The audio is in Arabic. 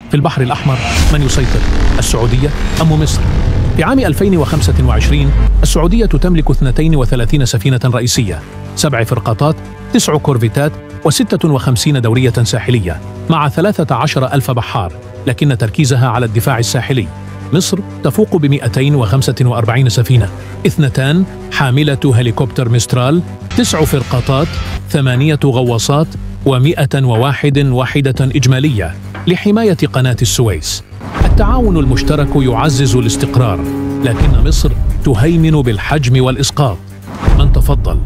في البحر الأحمر من يسيطر؟ السعودية أم مصر؟ في عام 2025 السعودية تملك 32 سفينة رئيسية، 7 فرقاطات، 9 كورفيتات و56 دورية ساحلية مع 13,000 بحار، لكن تركيزها على الدفاع الساحلي. مصر تفوق ب 245 سفينة، 2 حاملة هليكوبتر ميسترال، 9 فرقاطات، 8 غواصات و101 وحدة إجمالية لحماية قناة السويس. التعاون المشترك يعزز الاستقرار، لكن مصر تهيمن بالحجم والإسقاط. من تفضل؟